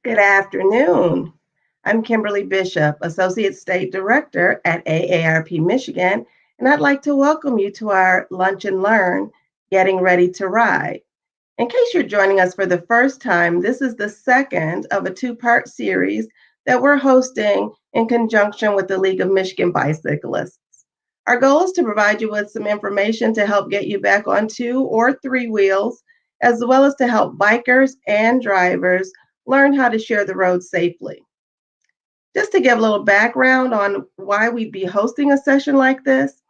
Good afternoon. I'm Kimberly Bishop, Associate State Director at AARP Michigan, and I'd like to welcome you to our Lunch and Learn Getting Ready to Ride. In case you're joining us for the first time, this is the second of a two-part series that we're hosting in conjunction with the League of Michigan Bicyclists. Our goal is to provide you with some information to help get you back on two or three wheels, as well as to help bikers and drivers learn how to share the road safely. Just to give a little background on why we'd be hosting a session like this,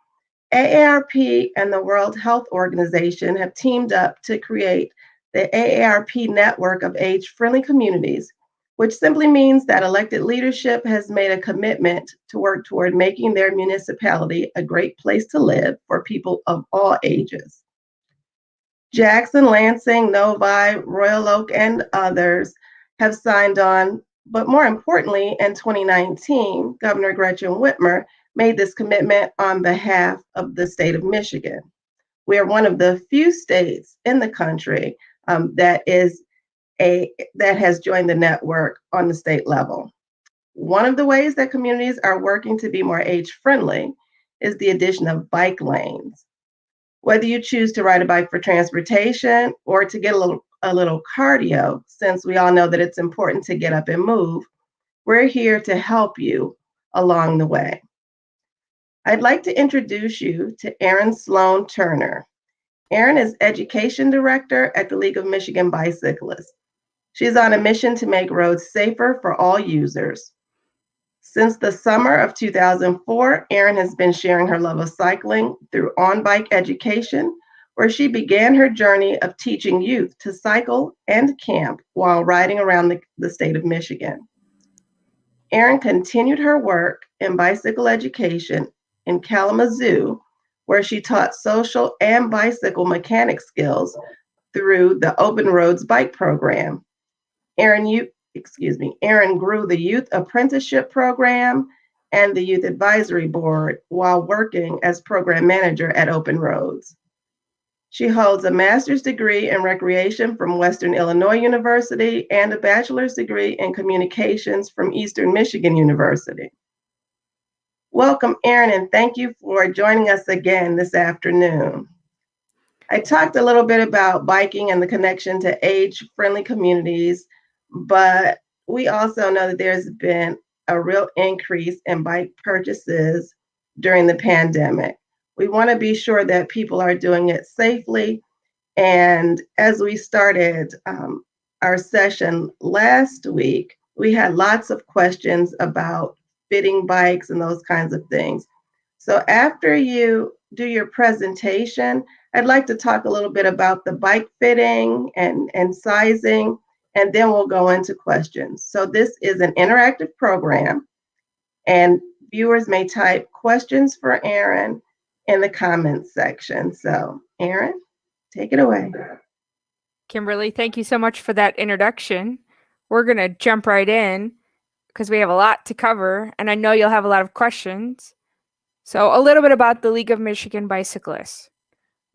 AARP and the World Health Organization have teamed up to create the AARP network of age-friendly communities, which simply means that elected leadership has made a commitment to work toward making their municipality a great place to live for people of all ages. Jackson, Lansing, Novi, Royal Oak, and others have signed on, but more importantly, in 2019, Governor Gretchen Whitmer made this commitment on behalf of the state of Michigan. We are one of the few states in the country that has joined the network on the state level. One of the ways that communities are working to be more age friendly is the addition of bike lanes. Whether you choose to ride a bike for transportation or to get a little cardio, since we all know that it's important to get up and move, we're here to help you along the way. I'd like to introduce you to Erin Sloan Turner. Erin is Education Director at the League of Michigan Bicyclists. She's on a mission to make roads safer for all users. Since the summer of 2004, Erin has been sharing her love of cycling through on-bike education, where she began her journey of teaching youth to cycle and camp while riding around the state of Michigan. Erin continued her work in bicycle education in Kalamazoo, where she taught social and bicycle mechanic skills through the Open Roads Bike Program. Erin grew the Youth Apprenticeship Program and the Youth Advisory Board while working as program manager at Open Roads. She holds a master's degree in recreation from Western Illinois University and a bachelor's degree in communications from Eastern Michigan University. Welcome, Erin, and thank you for joining us again this afternoon. I talked a little bit about biking and the connection to age-friendly communities, but we also know that there's been a real increase in bike purchases during the pandemic. We want to be sure that people are doing it safely. And as we started our session last week, we had lots of questions about fitting bikes and those kinds of things. So after you do your presentation, I'd like to talk a little bit about the bike fitting and sizing, and then we'll go into questions. So this is an interactive program, and viewers may type questions for Erin in the comments section. So Erin, take it away. Kimberly, thank you so much for that introduction. We're going to jump right in because we have a lot to cover, and I know you'll have a lot of questions. So a little bit about the League of Michigan Bicyclists.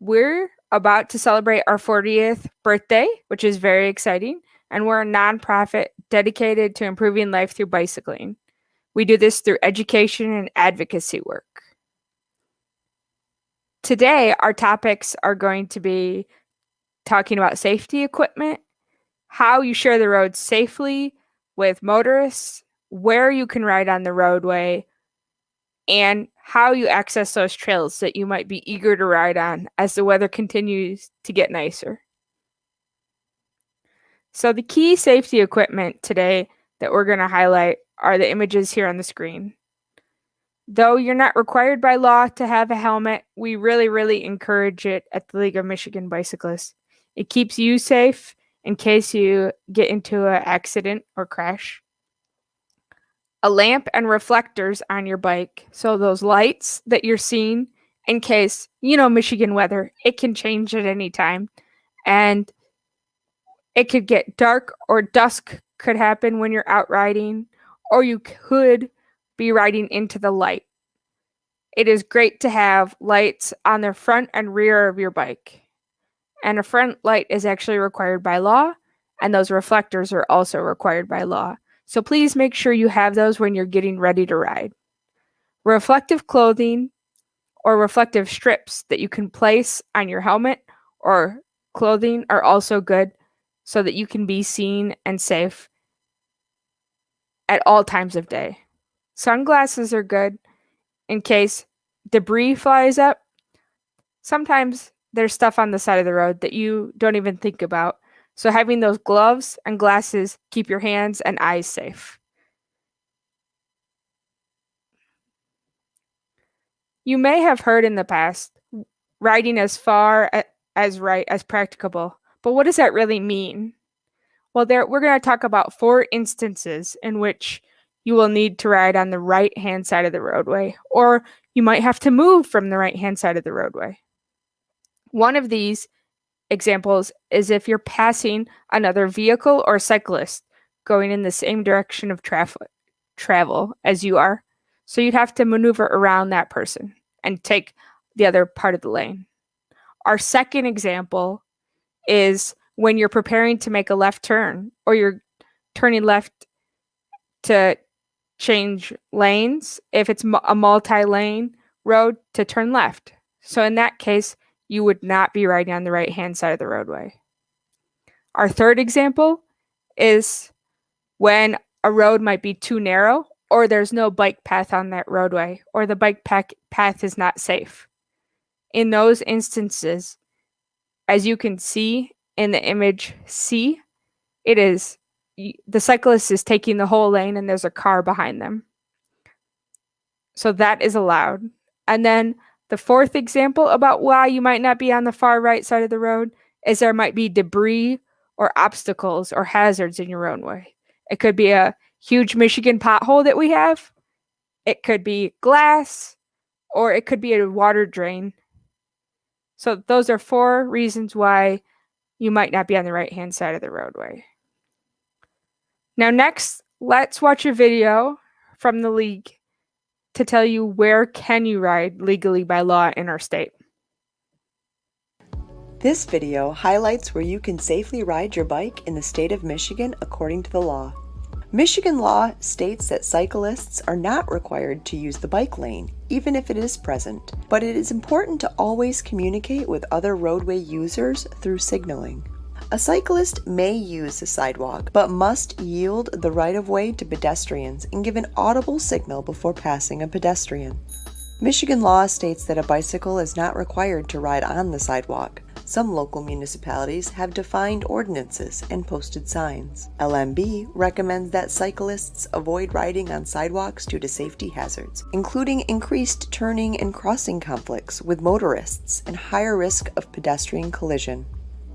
We're about to celebrate our 40th birthday, which is very exciting, and we're a nonprofit dedicated to improving life through bicycling. We do this through education and advocacy work. Today, our topics are going to be talking about safety equipment, how you share the road safely with motorists, where you can ride on the roadway, and how you access those trails that you might be eager to ride on as the weather continues to get nicer. So the key safety equipment today that we're going to highlight are the images here on the screen. Though you're not required by law to have a helmet, we really encourage it at the League of Michigan Bicyclists. It keeps you safe in case you get into an accident or crash. A lamp and reflectors on your bike, so those lights that you're seeing, in case, Michigan weather, it can change at any time, and it could get dark or dusk could happen when you're out riding, or you could be riding into the light. It is great to have lights on the front and rear of your bike. And a front light is actually required by law, and those reflectors are also required by law. So please make sure you have those when you're getting ready to ride. Reflective clothing or reflective strips that you can place on your helmet or clothing are also good so that you can be seen and safe at all times of day. Sunglasses are good in case debris flies up. Sometimes there's stuff on the side of the road that you don't even think about. So having those gloves and glasses keep your hands and eyes safe. You may have heard in the past riding as far as right as practicable, but what does that really mean? Well, we're going to talk about 4 instances in which you will need to ride on the right-hand side of the roadway, or you might have to move from the right-hand side of the roadway. One of these examples is if you're passing another vehicle or cyclist going in the same direction of travel as you are. So you'd have to maneuver around that person and take the other part of the lane. Our second example is when you're preparing to make a left turn or you're turning left to change lanes, if it's a multi-lane road, to turn left. So in that case, you would not be riding on the right-hand side of the roadway. Our third example is when a road might be too narrow or there's no bike path on that roadway or the bike path is not safe. In those instances, as you can see in the image C, it is the cyclist is taking the whole lane and there's a car behind them. So that is allowed. And then the fourth example about why you might not be on the far right side of the road is there might be debris or obstacles or hazards in your roadway. It could be a huge Michigan pothole that we have. It could be glass, or it could be a water drain. So those are 4 reasons why you might not be on the right-hand side of the roadway. Now next, let's watch a video from the league to tell you where can you ride legally by law in our state. This video highlights where you can safely ride your bike in the state of Michigan according to the law. Michigan law states that cyclists are not required to use the bike lane, even if it is present, but it is important to always communicate with other roadway users through signaling. A cyclist may use the sidewalk, but must yield the right-of-way to pedestrians and give an audible signal before passing a pedestrian. Michigan law states that a bicycle is not required to ride on the sidewalk. Some local municipalities have defined ordinances and posted signs. LMB recommends that cyclists avoid riding on sidewalks due to safety hazards, including increased turning and crossing conflicts with motorists and higher risk of pedestrian collision.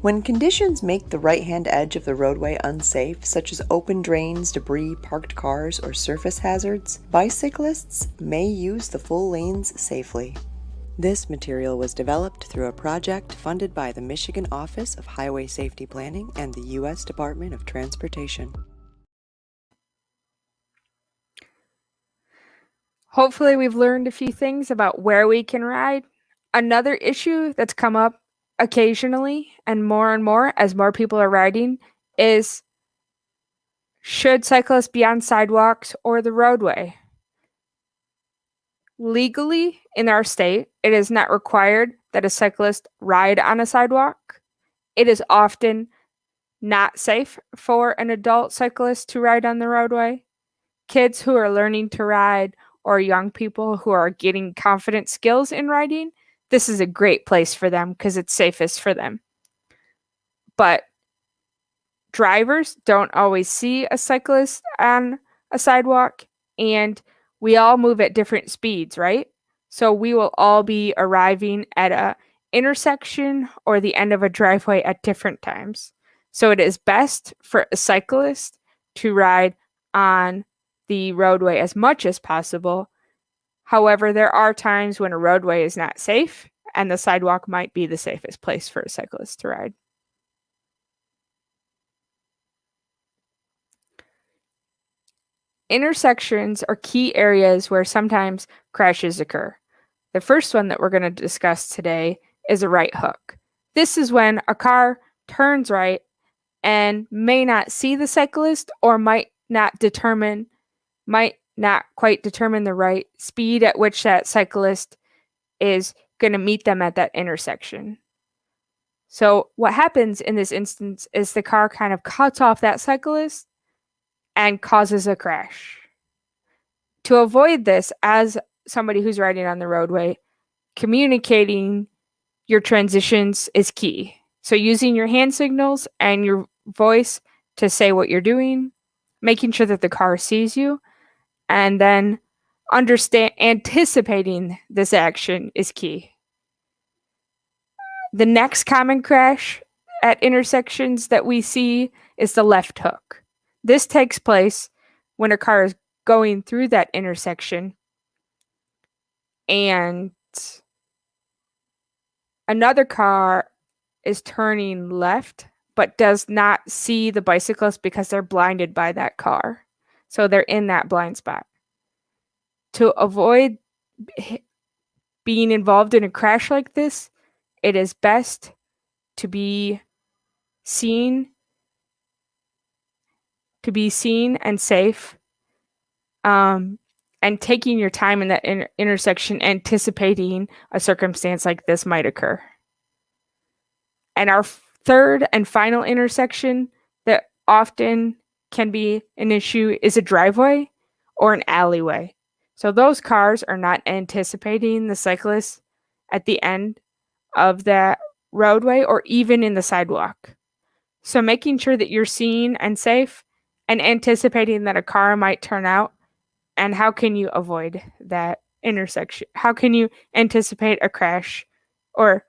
When conditions make the right-hand edge of the roadway unsafe, such as open drains, debris, parked cars, or surface hazards, bicyclists may use the full lanes safely. This material was developed through a project funded by the Michigan Office of Highway Safety Planning and the U.S. Department of Transportation. Hopefully we've learned a few things about where we can ride. Another issue that's come up occasionally and more as more people are riding is, should cyclists be on sidewalks or the roadway? Legally, in our state, it is not required that a cyclist ride on a sidewalk. It is often not safe for an adult cyclist to ride on the roadway. Kids who are learning to ride or young people who are getting confident skills in riding, this is a great place for them because it's safest for them. But drivers don't always see a cyclist on a sidewalk, and we all move at different speeds, right? So we will all be arriving at a intersection or the end of a driveway at different times. So it is best for a cyclist to ride on the roadway as much as possible. However, there are times when a roadway is not safe, and the sidewalk might be the safest place for a cyclist to ride. Intersections are key areas where sometimes crashes occur. The first one that we're going to discuss today is a right hook. This is when a car turns right and may not see the cyclist or might not quite determine the right speed at which that cyclist is going to meet them at that intersection. So what happens in this instance is the car kind of cuts off that cyclist and causes a crash. To avoid this, as somebody who's riding on the roadway, communicating your transitions is key. So using your hand signals and your voice to say what you're doing, making sure that the car sees you, and then anticipating this action is key. The next common crash at intersections that we see is the left hook. This takes place when a car is going through that intersection and another car is turning left but does not see the bicyclist because they're blinded by that car. So they're in that blind spot. To avoid being involved in a crash like this, it is best to be seen and safe, and taking your time in that intersection, anticipating a circumstance like this might occur. And our third and final intersection that often can be an issue is a driveway or an alleyway. So those cars are not anticipating the cyclist at the end of that roadway or even in the sidewalk. So making sure that you're seen and safe and anticipating that a car might turn out, and how can you avoid that intersection? How can you anticipate a crash or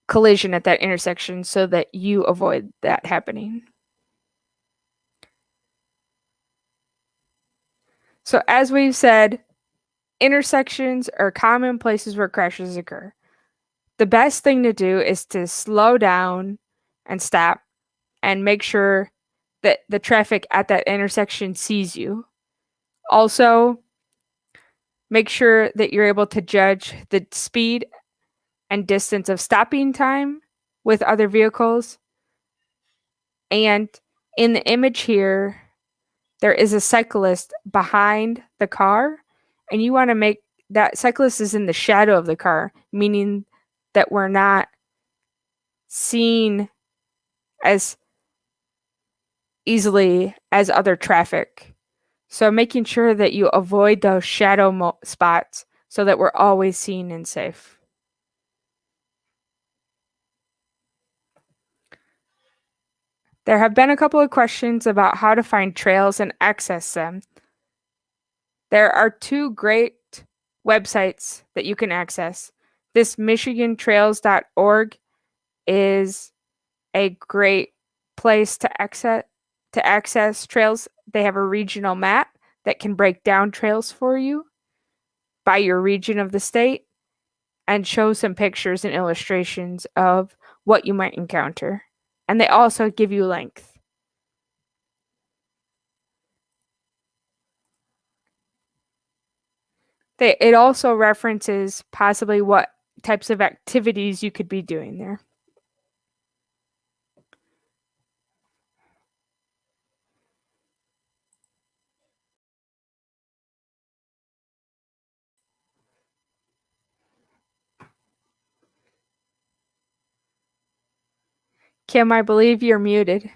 collision at that intersection so that you avoid that happening? So as we've said, intersections are common places where crashes occur. The best thing to do is to slow down and stop and make sure that the traffic at that intersection sees you. Also, make sure that you're able to judge the speed and distance of stopping time with other vehicles. And in the image here, there is a cyclist behind the car, and you want to make that cyclist is in the shadow of the car, meaning that we're not seen as easily as other traffic. So making sure that you avoid those shadow spots so that we're always seen and safe. There have been a couple of questions about how to find trails and access them. There are two great websites that you can access. This michigantrails.org is a great place to access trails. They have a regional map that can break down trails for you by your region of the state and show some pictures and illustrations of what you might encounter. And they also give you length. It also references possibly what types of activities you could be doing there. Kim, I believe you're muted.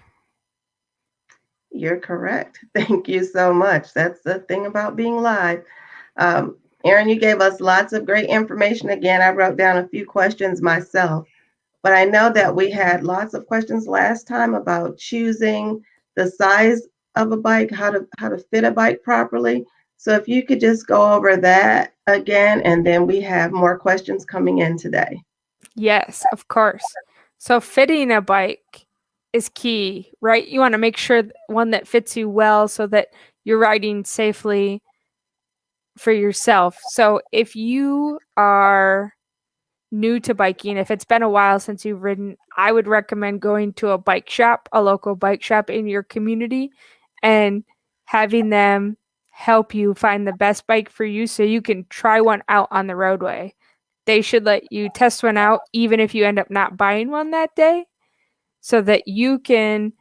You're correct. Thank you so much. That's the thing about being live. Erin, you gave us lots of great information. Again, I wrote down a few questions myself, but I know that we had lots of questions last time about choosing the size of a bike, how to fit a bike properly. So if you could just go over that again, and then we have more questions coming in today. Yes, of course. So fitting a bike is key, right? You want to make sure one that fits you well so that you're riding safely for yourself. So if you are new to biking, if it's been a while since you've ridden, I would recommend going to a local bike shop in your community, and having them help you find the best bike for you so you can try one out on the roadway. They should let you test one out even if you end up not buying one that day. so that you can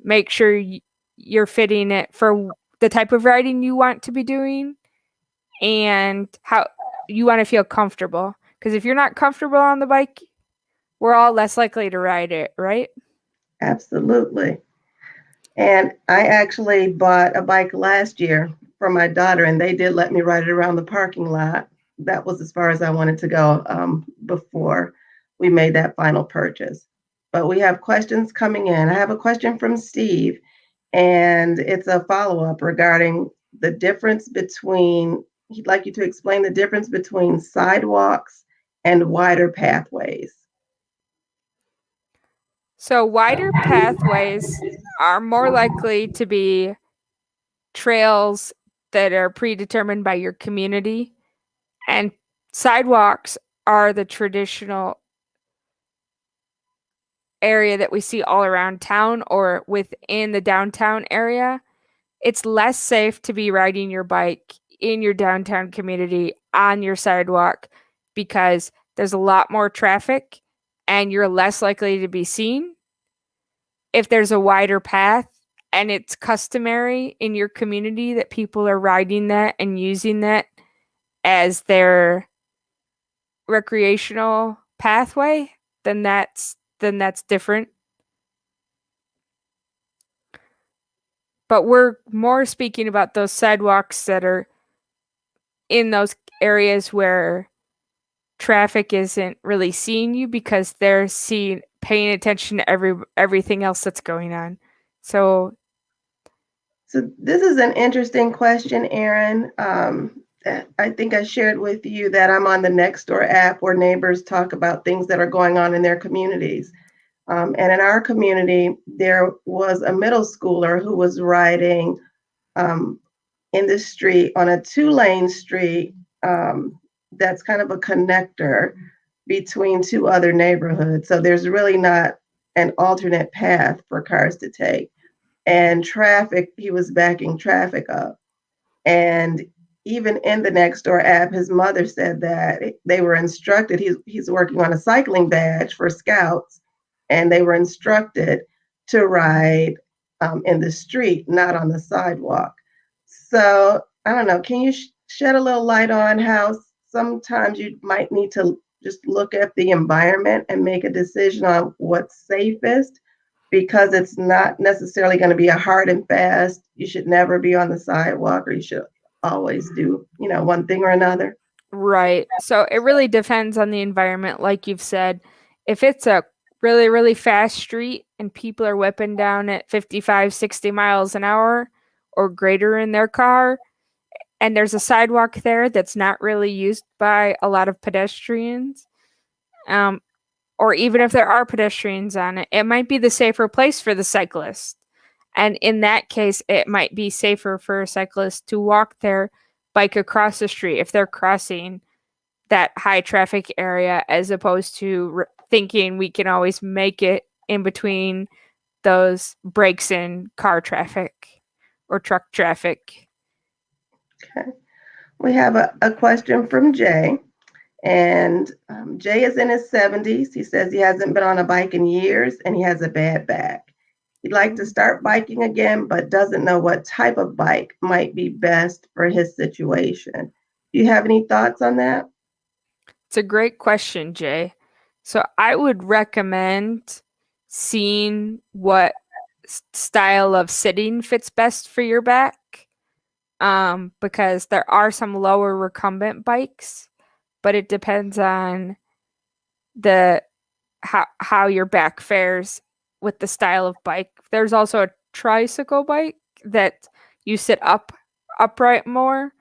make sure you're fitting it for the type of riding you want to be doing and how you want to feel comfortable. Because if you're not comfortable on the bike, we're all less likely to ride it, right? Absolutely. And I actually bought a bike last year for my daughter, and they did let me ride it around the parking lot. That was as far as I wanted to go before we made that final purchase. But we have questions coming in. I have a question from Steve, and it's a follow up regarding the difference between, he'd like you to explain the difference between sidewalks and wider pathways. So, wider pathways are more likely to be trails that are predetermined by your community, and sidewalks are the traditional area that we see all around town or within the downtown area. It's less safe to be riding your bike in your downtown community on your sidewalk because there's a lot more traffic and you're less likely to be seen. If there's a wider path and it's customary in your community that people are riding that and using that as their recreational pathway, then that's different. But we're more speaking about those sidewalks that are in those areas where traffic isn't really seeing you because they're paying attention to everything else that's going on. So this is an interesting question, Erin. I think I shared with you that I'm on the Nextdoor app where neighbors talk about things that are going on in their communities. And in our community, there was a middle schooler who was riding in the street on a 2-lane street that's kind of a connector between 2 other neighborhoods. So there's really not an alternate path for cars to take. And traffic, he was backing traffic up. And even in the Nextdoor app, his mother said that they were instructed, he's working on a cycling badge for scouts, and they were instructed to ride in the street, not on the sidewalk. So I don't know, can you shed a little light on how sometimes you might need to just look at the environment and make a decision on what's safest, because it's not necessarily going to be a hard and fast, you should never be on the sidewalk or you should always do, one thing or another. right. So it really depends on the environment, like you've said. If it's a really, really fast street and people are whipping down at 55, 60 miles an hour or greater in their car, and there's a sidewalk there that's not really used by a lot of pedestrians, or even if there are pedestrians on it, it might be the safer place for the cyclist. And in that case, it might be safer for a cyclist to walk their bike across the street if they're crossing that high traffic area, as opposed to thinking we can always make it in between those breaks in car traffic or truck traffic. Okay. We have a question from Jay. And Jay is in his 70s. He says he hasn't been on a bike in years and he has a bad back. He'd like to start biking again, but doesn't know what type of bike might be best for his situation. Do you have any thoughts on that? It's a great question, Jay. So I would recommend seeing what style of sitting fits best for your back, because there are some lower recumbent bikes, but it depends on the how your back fares with the style of bike. There's also a tricycle bike that you sit upright more.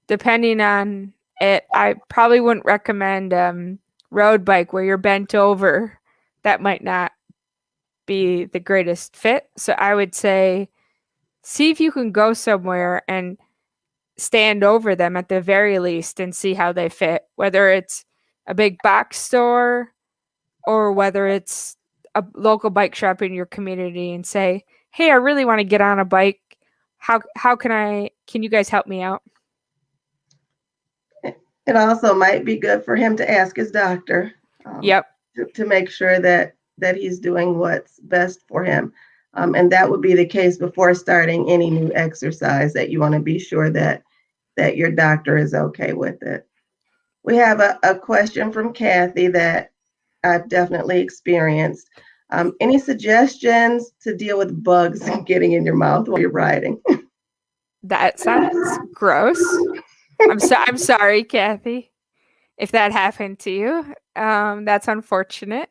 Depending on it, I probably wouldn't recommend road bike where you're bent over. That might not be the greatest fit. So I would say see if you can go somewhere and stand over them at the very least and see how they fit, whether it's a big box store or whether it's a local bike shop in your community, and say, hey, I really want to get on a bike. How can you guys help me out? It also might be good for him to ask his doctor. Yep. to make sure that he's doing what's best for him. And that would be the case before starting any new exercise, that you want to be sure that your doctor is okay with it. We have a question from Kathy that I've definitely experienced. Any suggestions to deal with bugs getting in your mouth while you're riding? That sounds gross. I'm sorry, Kathy, if that happened to you. That's unfortunate.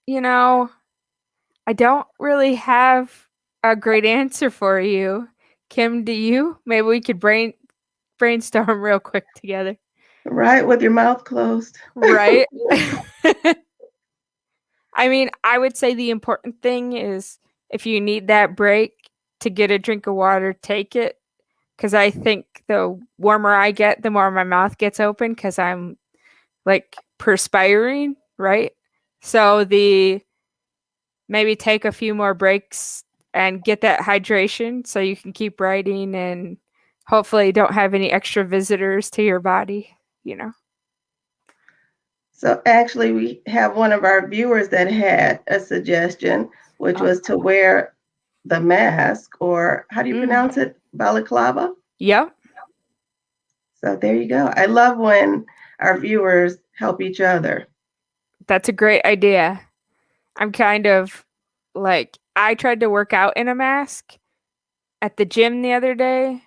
You know, I don't really have a great answer for you. Kim, do you? Maybe we could brainstorm real quick together. Right, with your mouth closed. Right? I mean, I would say the important thing is if you need that break to get a drink of water, take it. Because I think the warmer I get, the more my mouth gets open because I'm like perspiring, right? So maybe take a few more breaks and get that hydration so you can keep riding and hopefully don't have any extra visitors to your body, you know. So actually, we have one of our viewers that had a suggestion, which was to wear the mask, or how do you pronounce it? Balaclava? Yep. So there you go. I love when our viewers help each other. That's a great idea. I'm kind of like, I tried to work out in a mask at the gym the other day.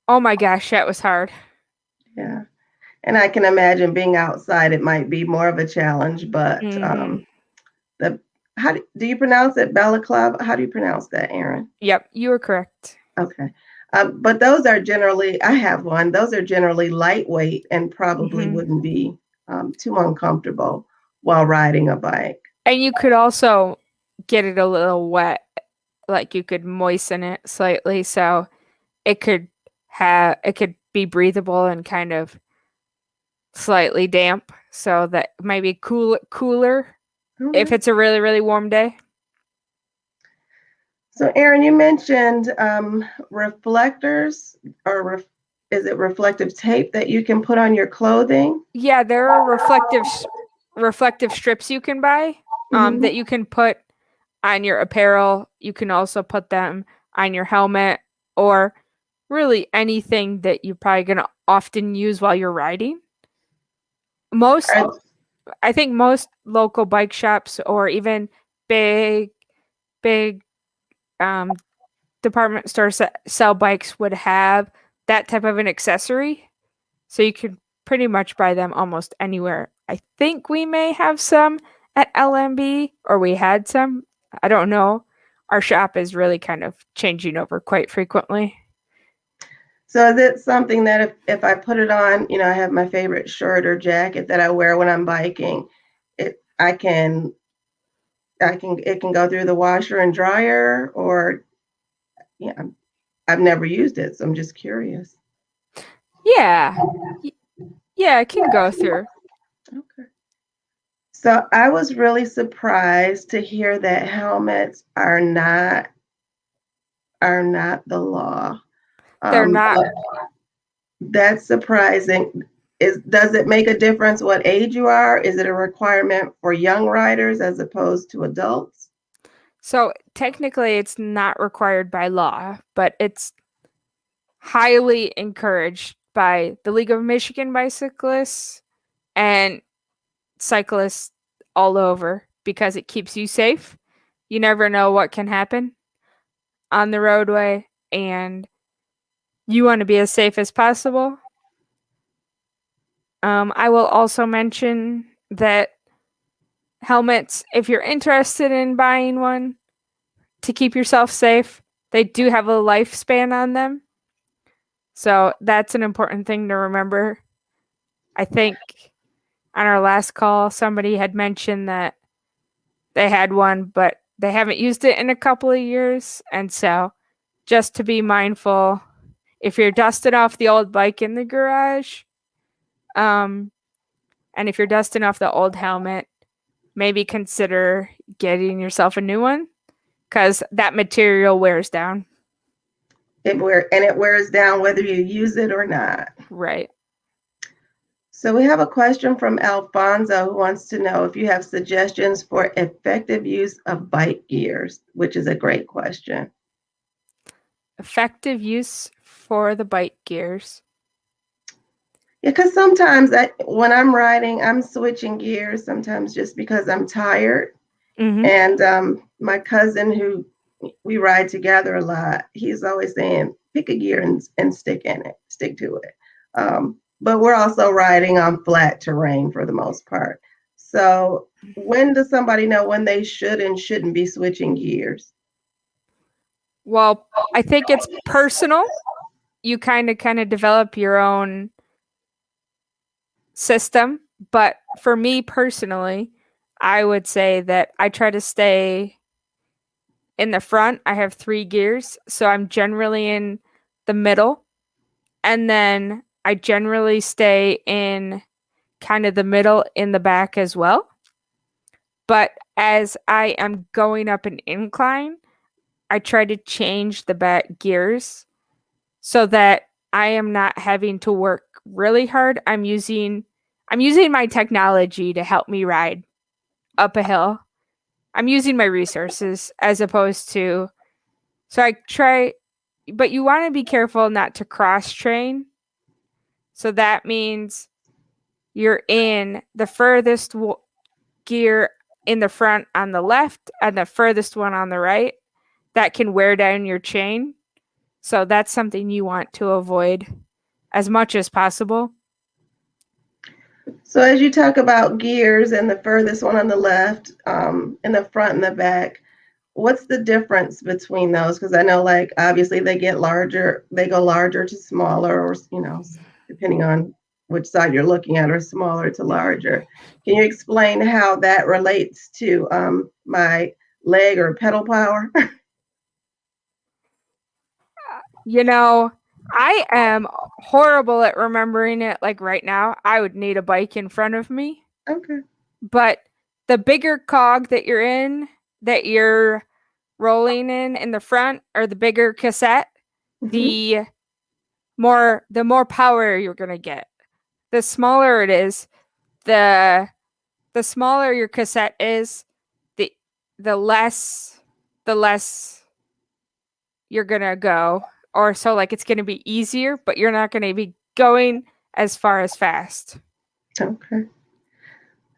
Oh my gosh, that was hard. Yeah. And I can imagine being outside, it might be more of a challenge, but the do you pronounce it balaclava? How do you pronounce that, Erin? Yep, you were correct. Okay. But those are generally, I have one, those are generally lightweight and probably wouldn't be too uncomfortable while riding a bike. And you could also get it a little wet, like you could moisten it slightly so it could be breathable and kind of slightly damp, so that might be cooler if it's a really, really warm day. So Erin, you mentioned reflectors, or is it reflective tape that you can put on your clothing? Yeah, there are reflective strips you can buy that you can put on your apparel. You can also put them on your helmet, or really anything that you're probably going to often use while you're riding. I think most local bike shops or even big department stores that sell bikes would have that type of an accessory. So you could pretty much buy them almost anywhere. I think we may have some at LMB, or we had some. I don't know. Our shop is really kind of changing over quite frequently. So is it something that if I put it on, I have my favorite shirt or jacket that I wear when I'm biking, it can go through the washer and dryer, or I've never used it, so I'm just curious. Yeah. Yeah, it can go through. Okay. So I was really surprised to hear that helmets are not the law. They're not. That's surprising. Does it make a difference what age you are? Is it a requirement for young riders as opposed to adults? So technically it's not required by law, but it's highly encouraged by the League of Michigan Bicyclists and cyclists all over because it keeps you safe. You never know what can happen on the roadway, and you want to be as safe as possible. I will also mention that helmets, if you're interested in buying one to keep yourself safe, they do have a lifespan on them. So that's an important thing to remember. I think on our last call, somebody had mentioned that they had one, but they haven't used it in a couple of years. And so just to be mindful, if you're dusting off the old bike in the garage, and if you're dusting off the old helmet, maybe consider getting yourself a new one because that material wears down. It wears down whether you use it or not. Right. So we have a question from Alfonso who wants to know if you have suggestions for effective use of bike gears, which is a great question. Effective use for the bike gears. Yeah, because sometimes when I'm riding, I'm switching gears sometimes just because I'm tired. Mm-hmm. And my cousin, who we ride together a lot, he's always saying, pick a gear and stick to it. But we're also riding on flat terrain for the most part. So when does somebody know when they should and shouldn't be switching gears? Well, I think it's personal. You kind of develop your own system, but for me personally, I would say that I try to stay in the front. I have 3 gears, so I'm generally in the middle, and then I generally stay in kind of the middle in the back as well. But as I am going up an incline, I try to change the back gears so that I am not having to work really hard. I'm using my technology to help me ride up a hill. I'm using my resources as opposed to, so I try, but you want to be careful not to cross train. So that means you're in the furthest gear in the front on the left and the furthest one on the right. That can wear down your chain. So that's something you want to avoid as much as possible. So as you talk about gears and the furthest one on the left, in the front and the back, what's the difference between those? Because I know, like, obviously they get larger, they go larger to smaller, or depending on which side you're looking at, or smaller to larger. Can you explain how that relates to my leg or pedal power? I am horrible at remembering it. Like right now, I would need a bike in front of me. Okay. But the bigger cog that you're rolling in the front, or the bigger cassette, Mhm. the more power you're gonna get. The smaller it is, the smaller your cassette is, the the less you're gonna go. Or so, like, it's gonna be easier, but you're not gonna be going as far as fast. Okay.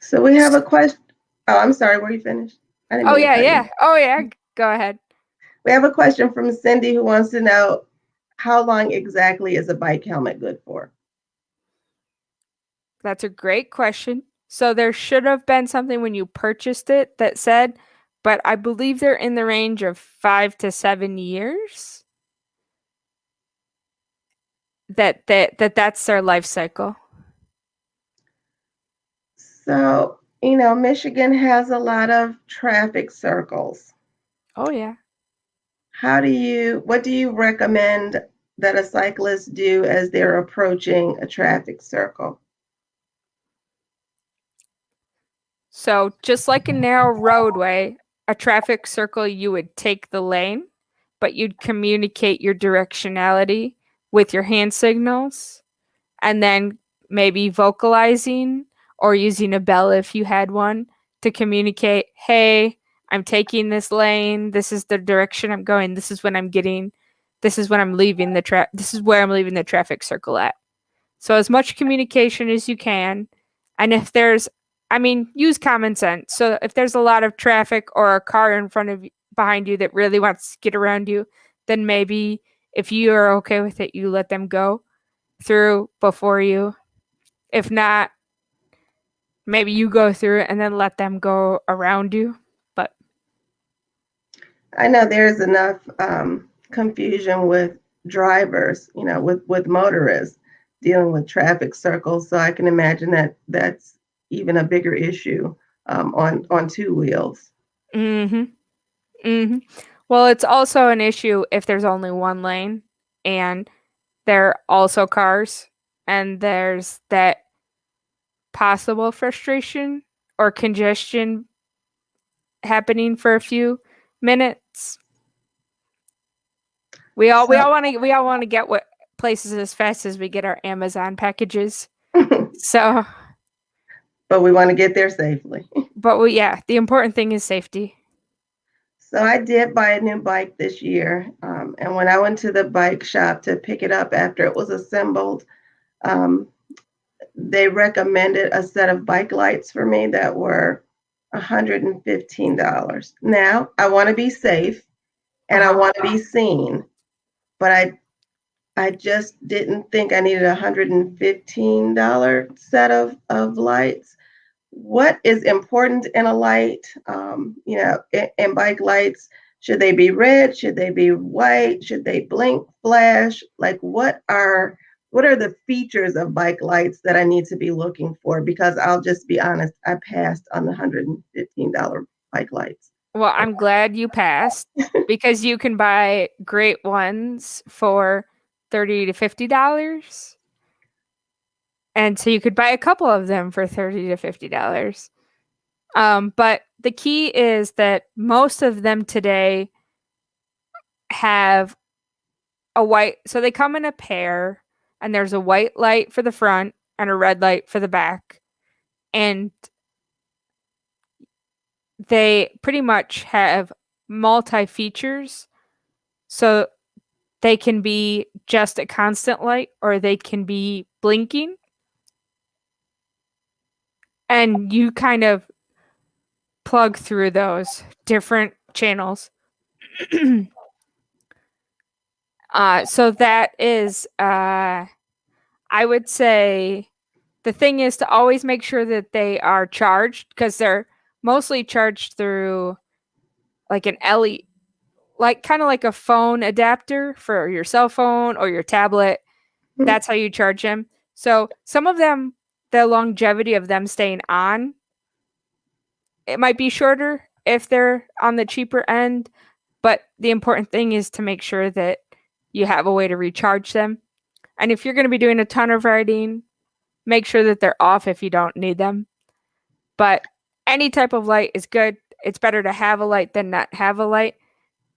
So we have a question. Oh, I'm sorry. Were you finished? I didn't Oh mean to yeah, cut you. yeah. Oh yeah. Go ahead. We have a question from Cindy who wants to know, how long exactly is a bike helmet good for? That's a great question. So there should have been something when you purchased it that said, but I believe they're in the range of 5 to 7 years. That's their life cycle. So, Michigan has a lot of traffic circles. Oh yeah. What do you recommend that a cyclist do as they're approaching a traffic circle? So just like a narrow roadway, a traffic circle, you would take the lane, but you'd communicate your directionality with your hand signals, and then maybe vocalizing or using a bell if you had one to communicate, hey, I'm taking this lane, this is the direction I'm going, this is when I'm leaving this is where I'm leaving the traffic circle at. So as much communication as you can. And if there's, use common sense. So if there's a lot of traffic or a car in front of you, behind you, that really wants to get around you, then maybe if you are okay with it, you let them go through before you. If not, maybe you go through and then let them go around you. But I know there's enough confusion with drivers, with motorists dealing with traffic circles. So I can imagine that that's even a bigger issue on two wheels. mm-hmm. Mm-hmm. Well, it's also an issue if there's only one lane and there are also cars, and there's that possible frustration or congestion happening for a few minutes. We all want to get what places as fast as we get our Amazon packages. So, But we want to get there safely. yeah, the important thing is safety. So I did buy a new bike this year. And when I went to the bike shop to pick it up after it was assembled, um, they recommended a set of bike lights for me that were $115. Now, I want to be safe and I want to be seen, but I just didn't think I needed a $115 set of lights. What is important in a light? In bike lights, should they be red? Should they be white? Should they blink, flash? Like what are the features of bike lights that I need to be looking for? Because I'll just be honest, I passed on the $115 bike lights. Well, I'm glad you passed because you can buy great ones for $30 to $50. And so you could buy a couple of them for $30 to $50. But the key is that most of them today have a white, so they come in a pair, and there's a white light for the front and a red light for the back. And they pretty much have multi features. So they can be just a constant light or they can be blinking. And you kind of plug through those different channels. So that is, I would say the thing is to always make sure that they are charged because they're mostly charged through like an LED, like kind of like a phone adapter for your cell phone or your tablet. That's how you charge them. So some of them, the longevity of them staying on, it might be shorter if they're on the cheaper end, but the important thing is to make sure that you have a way to recharge them. And if you're going to be doing a ton of riding, make sure that they're off if you don't need them. But any type of light is good. It's better to have a light than not have a light.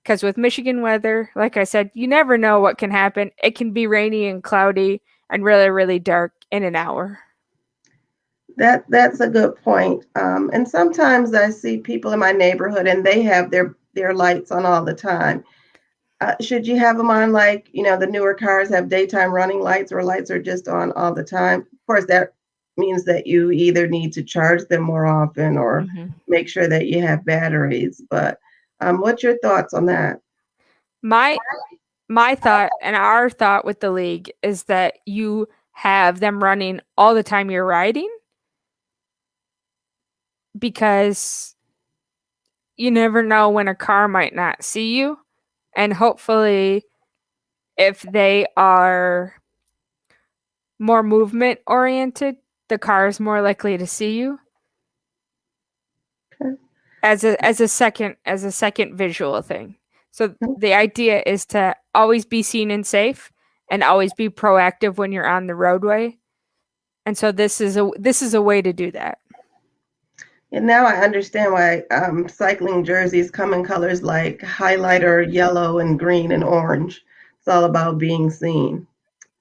Because with Michigan weather, like I said, you never know what can happen. It can be rainy and cloudy and really, really dark in an hour. That's a good point. And sometimes I see people in my neighborhood and they have their lights on all the time. Should you have them on like, the newer cars have daytime running lights or lights are just on all the time? Of course, that means that you either need to charge them more often or make sure that you have batteries. But what's your thoughts on that? My thought and our thought with the league is that you have them running all the time you're riding because you never know when a car might not see you. And hopefully, if they are more movement oriented, the car is more likely to see you. Okay. As a second visual thing. So the idea is to always be seen and safe and always be proactive when you're on the roadway. And so this is a way to do that. And now I understand why cycling jerseys come in colors like highlighter yellow and green and orange. It's all about being seen.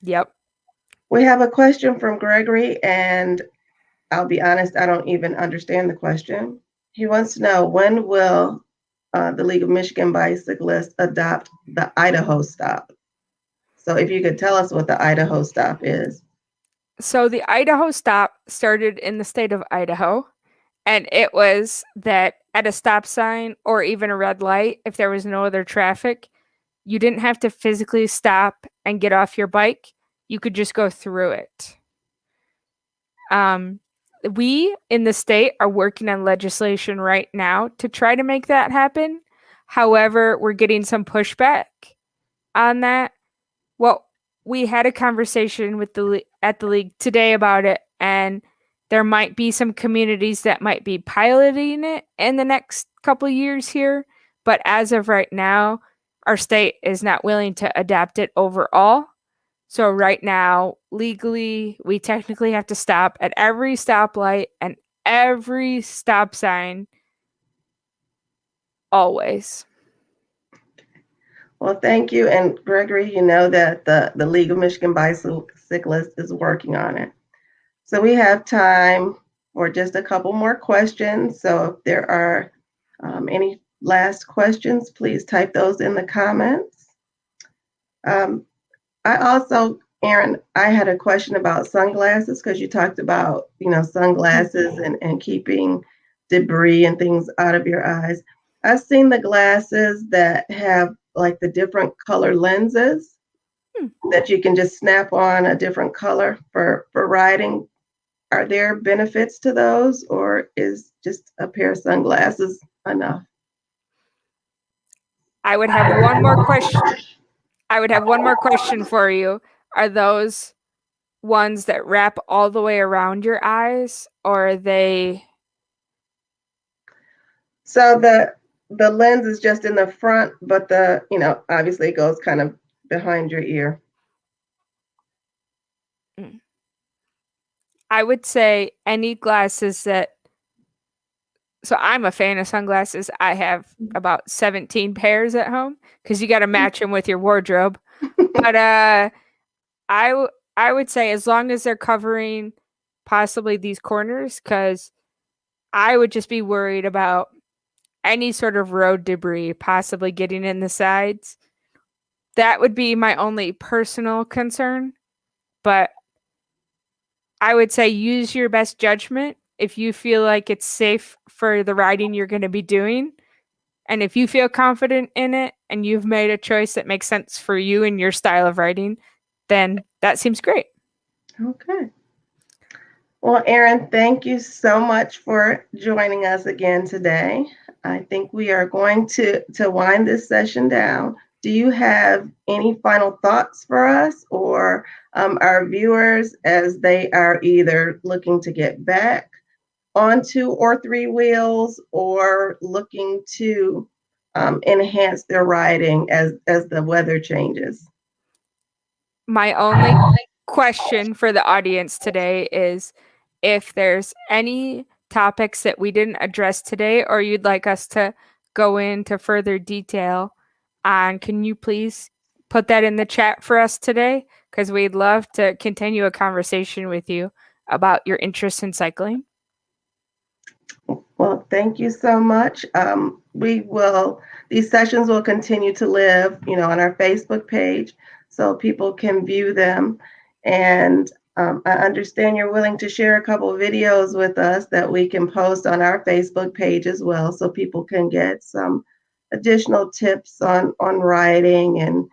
Yep. We have a question from Gregory, and I'll be honest, I don't even understand the question. He wants to know, when will the League of Michigan Bicyclists adopt the Idaho Stop? So if you could tell us what the Idaho Stop is. So the Idaho Stop started in the state of Idaho, and it was that at a stop sign or even a red light, if there was no other traffic, you didn't have to physically stop and get off your bike. You could just go through it. We in the state are working on legislation right now to try to make that happen. However, we're getting some pushback on that. Well, we had a conversation with at the league today about it, and there might be some communities that might be piloting it in the next couple of years here. But as of right now, our state is not willing to adapt it overall. So right now, legally, we technically have to stop at every stoplight and every stop sign always. Well, thank you. And Gregory, you know that the League of Michigan Bicyclists is working on it. So we have time for just a couple more questions. So if there are any last questions, please type those in the comments. I also, Erin, I had a question about sunglasses because you talked about, sunglasses and keeping debris and things out of your eyes. I've seen the glasses that have like the different color lenses that you can just snap on a different color for riding. Are there benefits to those, or is just a pair of sunglasses enough? I would have one more question. I would have one more question for you. Are those ones that wrap all the way around your eyes, or are they? So the lens is just in the front, but obviously it goes kind of behind your ear. I would say any glasses that. So I'm a fan of sunglasses. I have about 17 pairs at home because you got to match them with your wardrobe. But I would say as long as they're covering possibly these corners, because I would just be worried about any sort of road debris possibly getting in the sides. That would be my only personal concern. But I would say use your best judgment if you feel like it's safe for the riding you're going to be doing. And if you feel confident in it and you've made a choice that makes sense for you and your style of riding, then that seems great. Okay. Well, Erin, thank you so much for joining us again today. I think we are going to wind this session down. Do you have any final thoughts for us or our viewers as they are either looking to get back on 2 or 3 wheels or looking to enhance their riding as the weather changes? My only question for the audience today is if there's any topics that we didn't address today or you'd like us to go into further detail on, can you please put that in the chat for us today? Because we'd love to continue a conversation with you about your interest in cycling. Well, thank you so much. These sessions will continue to live, on our Facebook page so people can view them. And I understand you're willing to share a couple of videos with us that we can post on our Facebook page as well so people can get some additional tips on riding and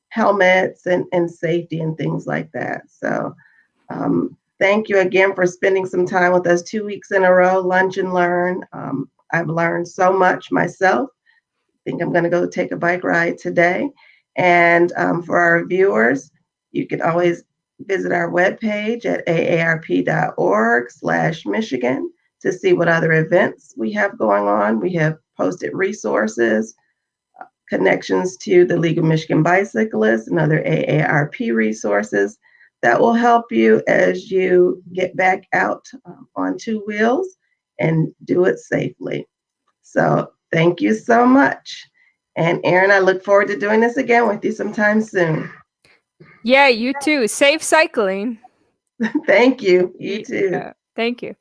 helmets and safety and things like that. So thank you again for spending some time with us 2 weeks in a row, Lunch and Learn. I've learned so much myself. I think I'm going to go take a bike ride today. And for our viewers, you can always visit our webpage at aarp.org/Michigan to see what other events we have going on. We have posted resources, connections to the League of Michigan Bicyclists and other AARP resources that will help you as you get back out on 2 wheels and do it safely. So thank you so much. And Erin, I look forward to doing this again with you sometime soon. Yeah, you too. Safe cycling. Thank you. You too. Thank you.